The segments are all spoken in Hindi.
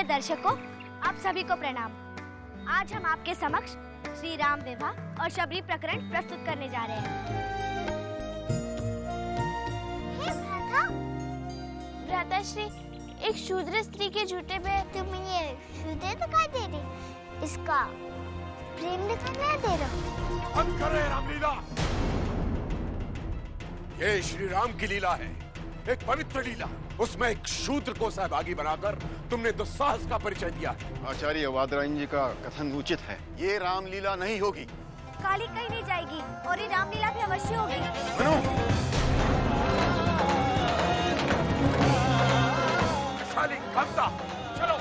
दर्शकों, आप सभी को प्रणाम। आज हम आपके समक्ष श्री राम विवाह और शबरी प्रकरण प्रस्तुत करने जा रहे हैं। भ्राताश्री, एक शूद्र स्त्री के झूठे पे तुम्हें ये शूद्र दिखाई दे रही, इसका प्रेम दिखाई नहीं दे रहा। बंद कर रहे रामलीला। ये श्री राम की लीला है, एक पवित्र लीला। उसमें एक शूद्र को सहभागी बनाकर तुमने दुस्साहस का परिचय दिया है। आचार्य वादरायण जी का कथन उचित है। ये रामलीला नहीं होगी। काली कहीं नहीं जाएगी और ये रामलीला भी अवश्य होगी। शाली कांता, चलो।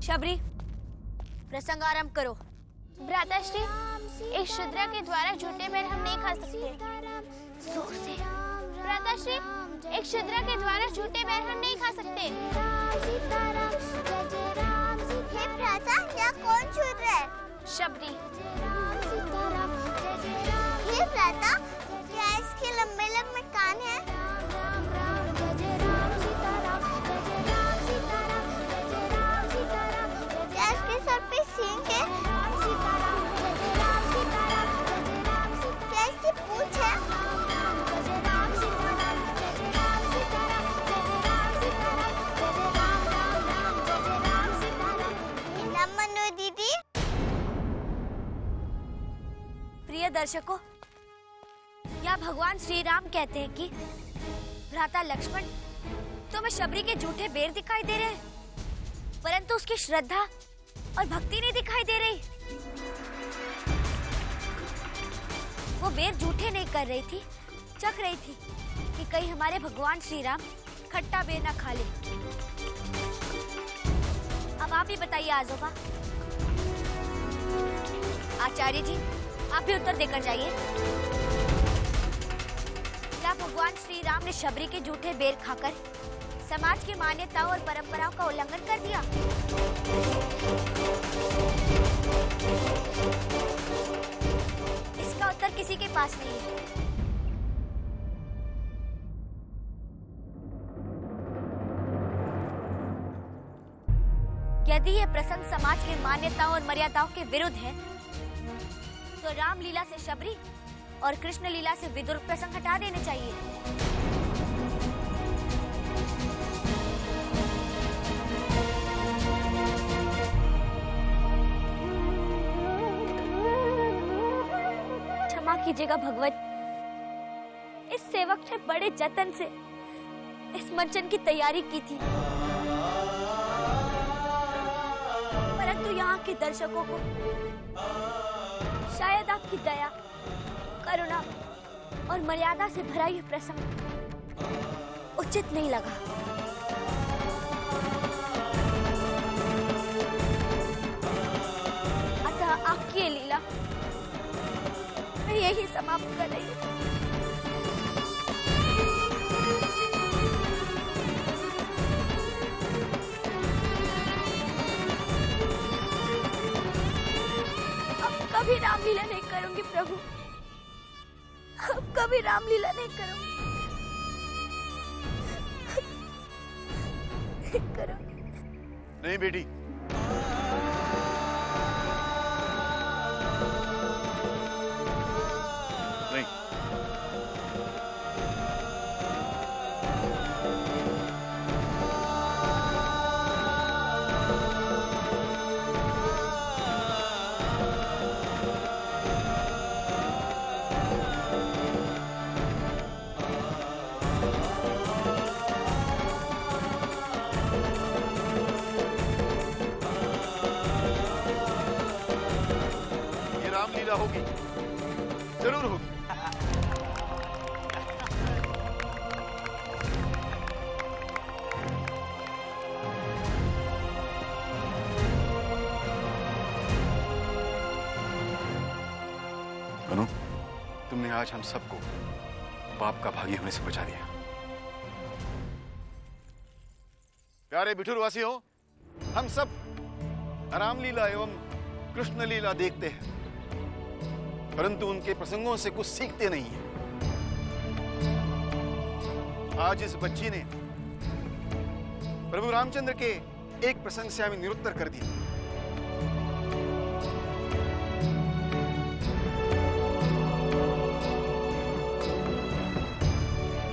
शबरी, प्रसंग आरंभ करो। भ्राताश्री, एक शूद्र के द्वारा झूठे बैर हम नहीं खा सकते। जोर से। भ्राताश्री, एक शूद्र के द्वारा झूठे बैर हम नहीं खा सकते। हे भ्राता, यह कौन शूद्र है? शबरी। हे भ्राता, क्या इसके लंबे लंबे कान हैं? क्या इसके सर पे सींग है? क्या इसकी पूंछ है? नमन दीदी। प्रिय दर्शकों, या भगवान श्री राम कहते हैं कि भ्राता लक्ष्मण, तुम्हें शबरी के झूठे बेर दिखाई दे रहे हैं, परंतु उसकी श्रद्धा और भक्ति नहीं दिखाई दे रही। वो बेर झूठे नहीं कर रही थी, चख रही थी कि कहीं हमारे भगवान श्री राम खट्टा बेर ना खा ले। अब आप ही बताइए आजोबा। आचार्य जी, आप भी उत्तर देकर जाइए। क्या भगवान श्री राम ने शबरी के झूठे बेर खाकर समाज की मान्यताओं और परंपराओं का उल्लंघन कर दिया? इसका उत्तर किसी के पास नहीं है। यदि यह प्रसंग समाज की मान्यताओं और मर्यादाओं के विरुद्ध है, तो रामलीला से शबरी और कृष्ण लीला से विदुर प्रसंग हटा देने चाहिए। क्षमा कीजिएगा भगवत, इस सेवक ने बड़े जतन से इस मंचन की तैयारी की थी, परंतु यहाँ के दर्शकों को शायद आपकी दया, करुणा और मर्यादा से भरा यह प्रसंग उचित नहीं लगा। अतः आपकी ये लीला मैं यही समाप्त कर रही हूँ। कभी रामलीला नहीं करूंगी प्रभु, अब कभी रामलीला नहीं करूंगी। नहीं बेटी, नहीं। रामलीला होगी, जरूर होगी। अनु, तुमने आज हम सबको पाप का भागी होने से बचा दिया। प्यारे बिठूर वासियों, हम सब रामलीला एवं कृष्ण लीला देखते हैं, परंतु उनके प्रसंगों से कुछ सीखते नहीं हैं। आज इस बच्ची ने प्रभु रामचंद्र के एक प्रसंग से हमें निरुत्तर कर दिया।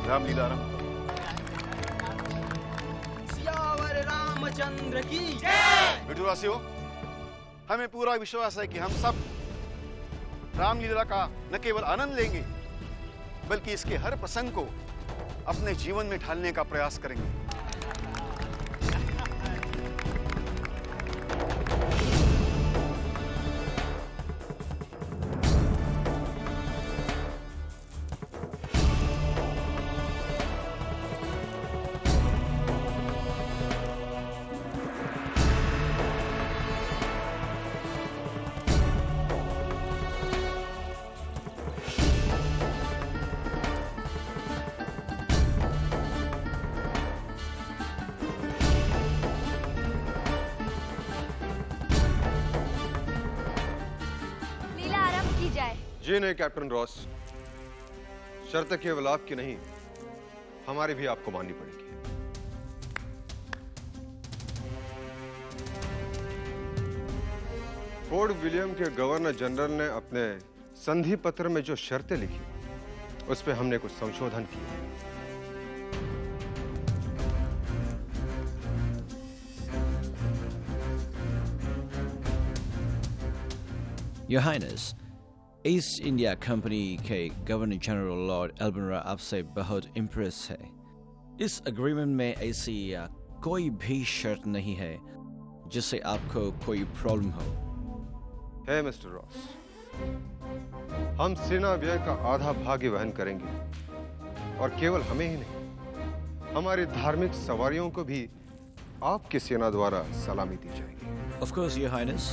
रामलीला आरंभ। सियावर रामचंद्र की जय। विठुरवासियों, हमें पूरा विश्वास है कि हम सब रामलीला का न केवल आनंद लेंगे बल्कि इसके हर प्रसंग को अपने जीवन में ढालने का प्रयास करेंगे। जी नहीं कैप्टन रॉस, शर्त केवल आपकी नहीं, हमारी भी आपको माननी पड़ेगी। फोर्ट विलियम के गवर्नर जनरल ने अपने संधि पत्र में जो शर्तें लिखी उस पे हमने कुछ संशोधन किए। Your Highness, east India company के गवर्नर जनरल लॉर्ड एल्बनरा आपसे बहुत इम्प्रेस है। इस एग्रीमेंट में ऐसी कोई भी शर्त नहीं है जिससे आपको कोई प्रॉब्लम हो। है मिस्टर रॉस, हम सेना व्यय का आधा भाग ही वहन करेंगे और केवल हमें ही नहीं, हमारी धार्मिक सवारियों को भी आपकी सेना द्वारा सलामी दी जाएगी। Of course, Your Highness.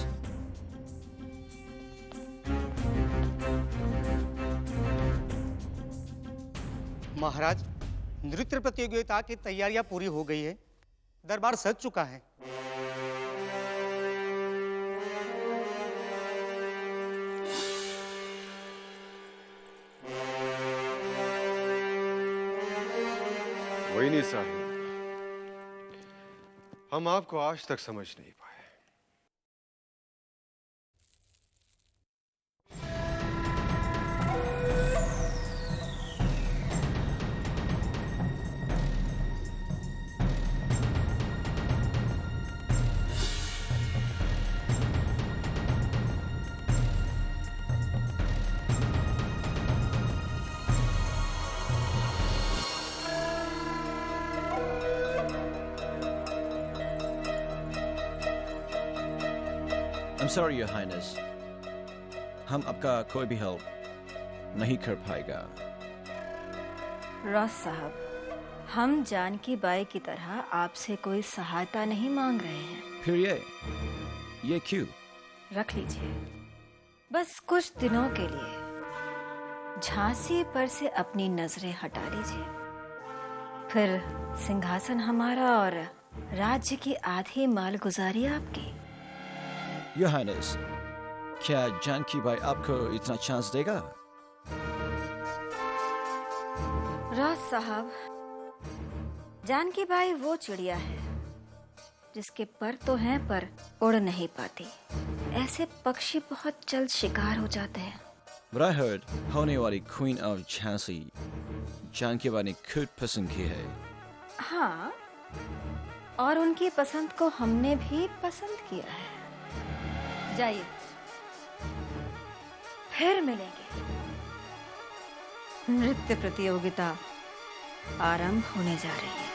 महाराज, नृत्य प्रतियोगिता की तैयारियां पूरी हो गई है, दरबार सज चुका है। वही नहीं साहब, हम आपको आज तक समझ नहीं पाए। I'm sorry, Your Highness. हम आपका कोई भी हेल्प नहीं कर पाएगा। रॉस साहब, हम जानकी बाई की तरह आपसे कोई सहायता नहीं मांग रहे हैं। फिर ये क्यों? रख लीजिए, बस कुछ दिनों के लिए झांसी पर से अपनी नजरें हटा लीजिए, फिर सिंहासन हमारा और राज्य की आधी मालगुजारी आपकी। Your Highness, क्या जानकी बाई आपको इतना चांस देगा? रॉस साहब, जानकी बाई वो चिड़िया है जिसके पर तो हैं पर उड़ नहीं पाती। ऐसे पक्षी बहुत जल्द शिकार हो जाते हैं। But I heard होने वाली क्वीन ऑफ झांसी जानकी बाई ने खुद पसंद की है। हाँ, और उनकी पसंद को हमने भी पसंद किया है। जाइए, फिर मिलेंगे। नृत्य प्रतियोगिता आरंभ होने जा रही है।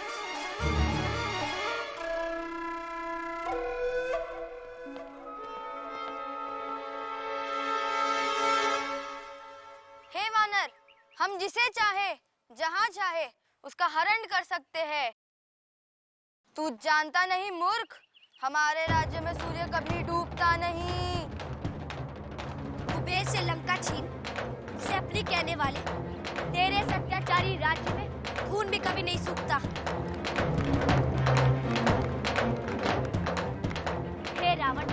हे वानर, हम जिसे चाहे जहां चाहे उसका हरण कर सकते हैं। तू जानता नहीं मूर्ख, हमारे राज्य में सूर्य कभी डूबता नहीं। कुबेर से लंका छीन, से अपनी कहने वाले तेरे सत्याचारी राज्य में खून भी कभी नहीं सूखता। हे रावण,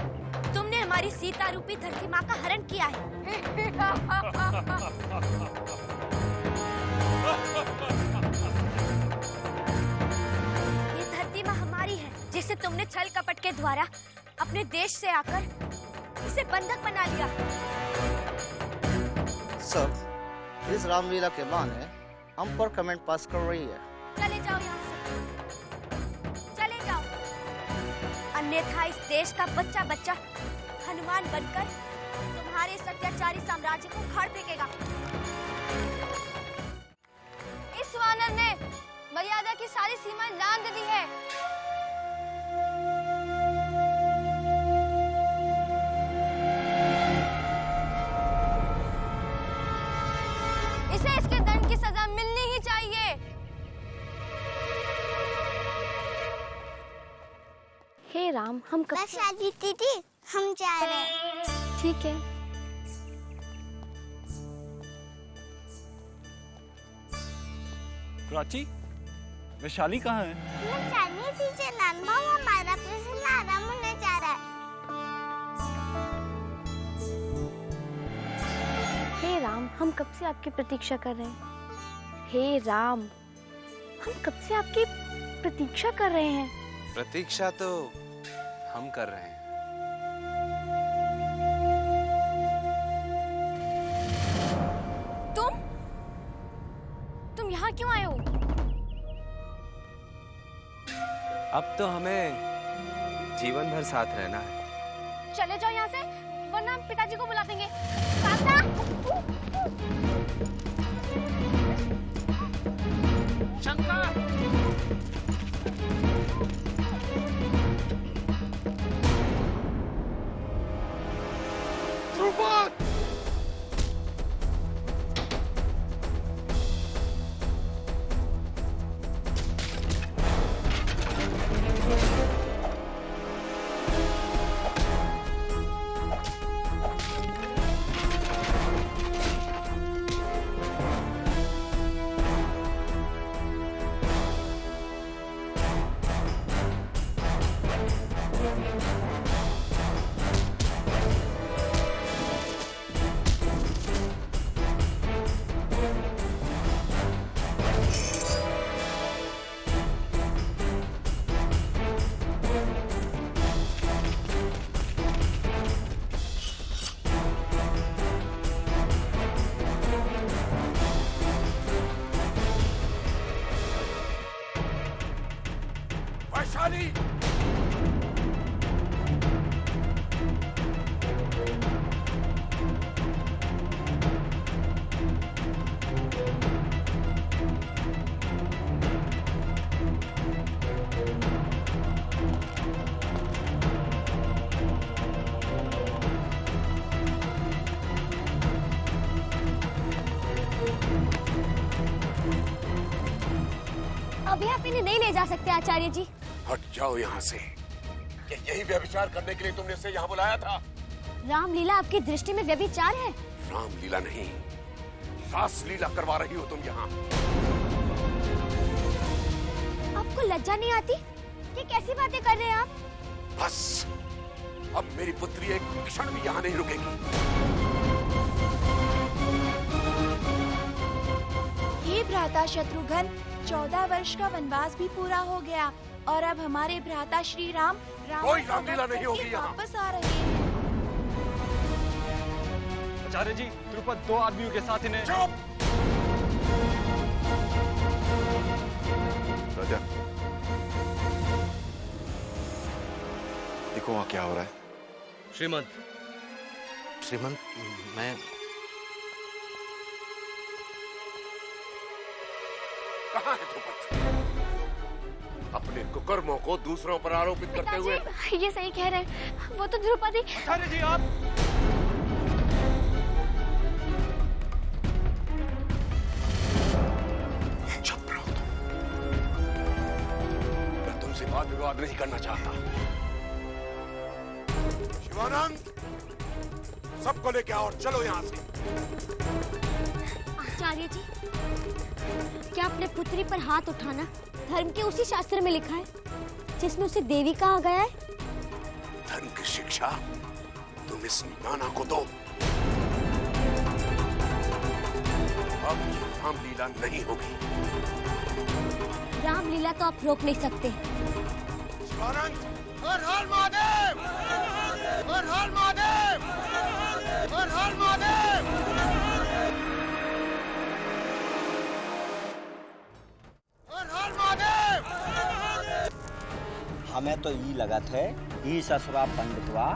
तुमने हमारी सीता रूपी धरती माँ का हरण किया है। ये धरती माँ हमारी जिसे तुमने छल कपट के द्वारा अपने देश से आकर इसे बंधक बना लिया। सर, इस रामलीला के बहाने हम पर कमेंट पास कर रही है। चले जाओ यहाँ से, चले जाओ, अन्यथा इस देश का बच्चा बच्चा हनुमान बनकर तुम्हारे इस अत्याचारी साम्राज्य को उखाड़ फेंकेगा। इस वानर ने मर्यादा की सारी सीमाएं लांघ दी है। इसे इसके दंड की सजा मिलनी ही चाहिए। हे राम, हम कब बस आदि दीदी, हम जा रहे हैं। ठीक है। प्राची, वैशाली कहाँ है? मैं जानिए दीजिए, नानबा हमारा प्रश्न आराम होने जा रहा है। हे राम, हम कब से आपकी प्रतीक्षा कर रहे हैं। हे राम, हम कब से आपकी प्रतीक्षा कर रहे हैं। प्रतीक्षा तो हम कर रहे हैं। तुम यहाँ क्यों आए हो? अब तो हमें जीवन भर साथ रहना है। चले जाओ यहाँ से, वरना हम पिताजी को बुला देंगे। काका! शंकर! ध्रुपद! वैशाली! अभी आप इन्हें नहीं ले जा सकते आचार्य जी। हट जाओ यहाँ से। यही व्यभिचार करने के लिए तुमने इसे यहाँ बुलाया था? रामलीला आपकी दृष्टि में व्यभिचार है? रामलीला नहीं, रासलीला करवा रही हो तुम यहाँ। आपको लज्जा नहीं आती? ये कैसी बातें कर रहे हैं आप? बस, अब मेरी पुत्री एक क्षण भी यहाँ नहीं रुकेगी। हे भ्राता शत्रुघ्न, 14 वर्ष का वनवास भी पूरा हो गया और अब हमारे भ्राता श्री राम कोई रामलीला नहीं होगी यहाँ। वापस आ रहे हैं। आचार्य जी, द्रुपद 2 आदमियों के साथ इन्हें। चुप! राजा, देखो वहां क्या हो रहा है। श्रीमंत, मैं कहाँ है ध्रुपद? अपने कुकर्मों को दूसरों पर आरोपित करते हुए। ये सही कह रहे हैं, वो तो द्रुपदी। आचार्य जी आप। चुप रहो तुम। मैं तुमसे वाद विवाद नहीं करना चाहता। शिवानंद, सबको लेके आओ और चलो यहाँ से। आचार्य जी, क्या अपने पुत्री पर हाथ उठाना धर्म के उसी शास्त्र में लिखा है जिसमें उसे देवी कहा गया है? धर्म की शिक्षा तुम इस नाना को दो। अब रामलीला नहीं होगी। रामलीला तो आप रोक नहीं सकते। स्वानंद! हर हर महादेव! हर हर महादेव! हर हर महादेव! हर हर महादेव! हमें तो ये लगा थे ये ससुरा पंडितवा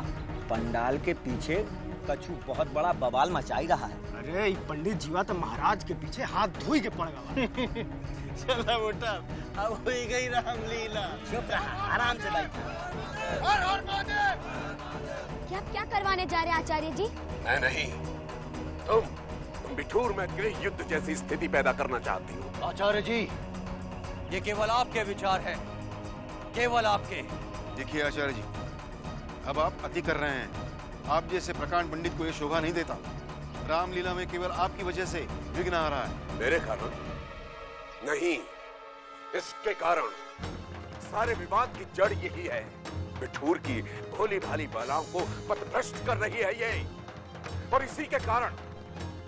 पंडाल के पीछे कछु बहुत बड़ा बवाल मचाई रहा है। अरे पंडित जीवा तो महाराज के पीछे हाथ धोई के पड़ गया। चला बेटा, अब हो गई रामलीला। चुप रहा, आराम से बैठ। हर हर महादेव! क्या करवाने जा रहे हैं आचार्य जी? मैं नहीं, तुम बिठूर में गृह युद्ध जैसी स्थिति पैदा करना चाहती हो। आचार्य जी, ये केवल आपके विचार हैं, केवल आपके। देखिए आचार्य जी, अब आप अति कर रहे हैं। आप जैसे प्रकांड पंडित को ये शोभा नहीं देता। रामलीला में केवल आपकी वजह से विघ्न आ रहा है। मेरे कारण नहीं, इसके कारण। सारे विवाद की जड़ यही है। बिठूर की भोली भाली बालाओं को पथभ्रष्ट कर रही है ये, और इसी के कारण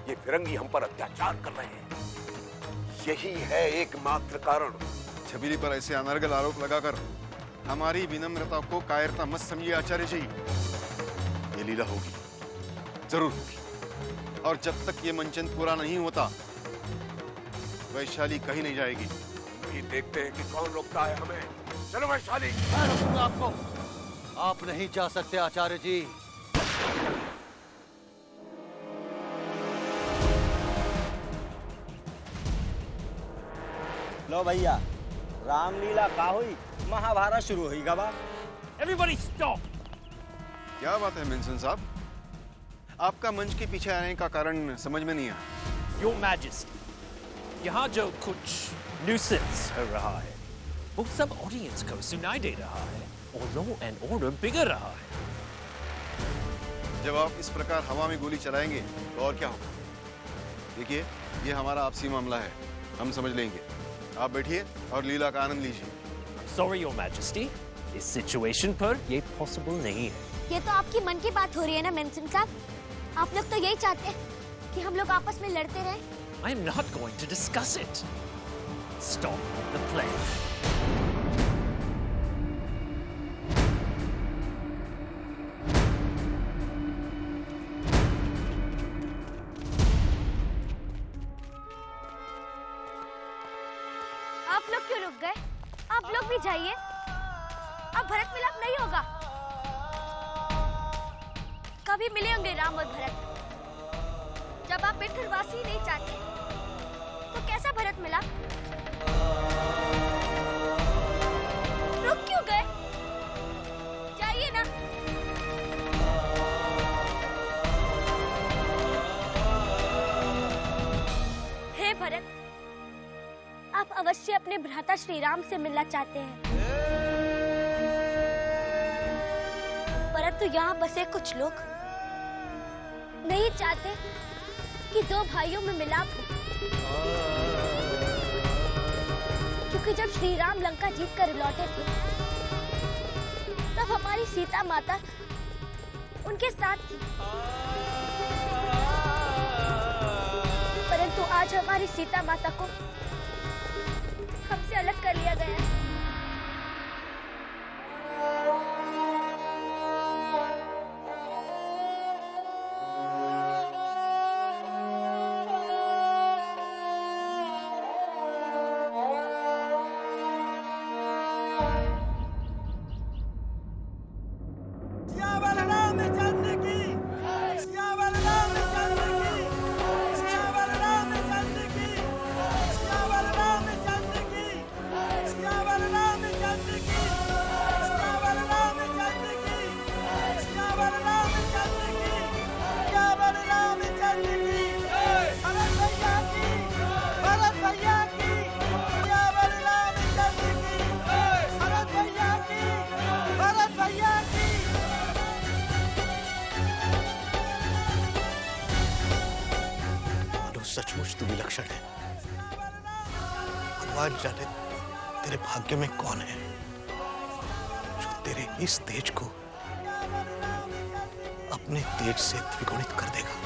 ये फिरंगी हम पर अत्याचार कर रहे हैं। यही है एकमात्र कारण। छबीली पर ऐसे अनर्गल आरोप लगाकर हमारी विनम्रता को कायरता मत समझिए आचार्य जी। ये लीला होगी, जरूर होगी, और जब तक ये मंचन पूरा नहीं होता वैशाली कहीं नहीं जाएगी। अभी देखते हैं कि कौन रोकता है हमें। चलो वैशाली। मैं रोकूंगा आपको। आप नहीं जा सकते आचार्य जी। लो भैया, रामलीला का हुई, महाभारत शुरू हुई गवा। Everybody stop! क्या बात है मेंसन साहब, आपका मंच के पीछे आने का कारण समझ में नहीं आया। Your Majesty, यहाँ जो कुछ न्यूसेंस हो रहा है वो सब ऑडियंस को सुनाई दे रहा है और लॉ एंड ऑर्डर बिगड़ रहा है। जब आप इस प्रकार हवा में गोली चलाएंगे तो और क्या होगा? देखिए, ये हमारा आपसी मामला है, हम समझ लेंगे। आप बैठिए और लीला का आनंद लीजिए। Sorry, Your Majesty, इस सिचुएशन पर ये पॉसिबल नहीं है। ये तो आपकी मन की बात हो रही है ना मेंसन साहब। आप लोग तो यही चाहते हैं कि हम लोग आपस में लड़ते रहें। I am not going to discuss it. Stop the play. आप लोग क्यों रुक गए? आप लोग भी जाइए। अब भरत मिलाप नहीं होगा। कभी मिले होंगे राम और भरत। जब आप बिठूरवासी नहीं चाहते तो कैसा भरत मिलाप? रुक क्यों गए? जाइए ना। हे भरत, आप अवश्य अपने भ्राता श्री राम से मिलना चाहते हैं, परंतु यहाँ बसे कुछ लोग नहीं चाहते कि दो भाइयों में मिलाप हो। क्योंकि जब श्री राम लंका जीत कर लौटे थे तब हमारी सीता माता उनके साथ थी, परंतु आज हमारी सीता माता को हमसे अलग कर लिया गया है। सचमुच तू विलक्षण है। भगवान जाने तेरे भाग्य में कौन है जो तेरे इस तेज को अपने तेज से द्विगुणित कर देगा।